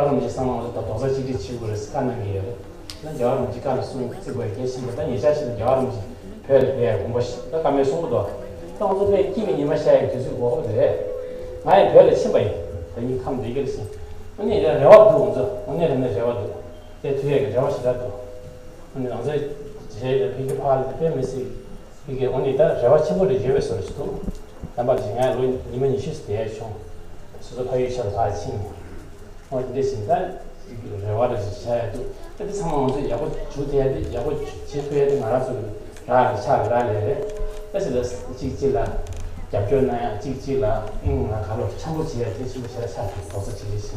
여러분이 상황을 또 도서지리 치고를 습관하는 게 여러분이 가는 수능 쓰고 계십니다. 이 자신은 여러분이 별 공부시 가면 송부도 또 배 기민이 마셔야 주고 그래. 나의 별을 침바이. 이 감도 이거지. 오늘 이제 레와도 먼저 오늘은 레와도 제 뒤에 그 레와시다도 오늘 어제 제 비교 파할 때 메시 이게 오늘 다 레와 침부를 제외했을 수도 남바지가你们 시스템에 좀 그래서 거의 잘 사진 됐습니다. 레와를 시작해도 근데 상황은 야고 주대야 돼 야고 제도에 대한 알아서 라 차라래 그래서 직질라 잡견나야 직질라 가로 참고지에 대신 잘 살펴서 지리시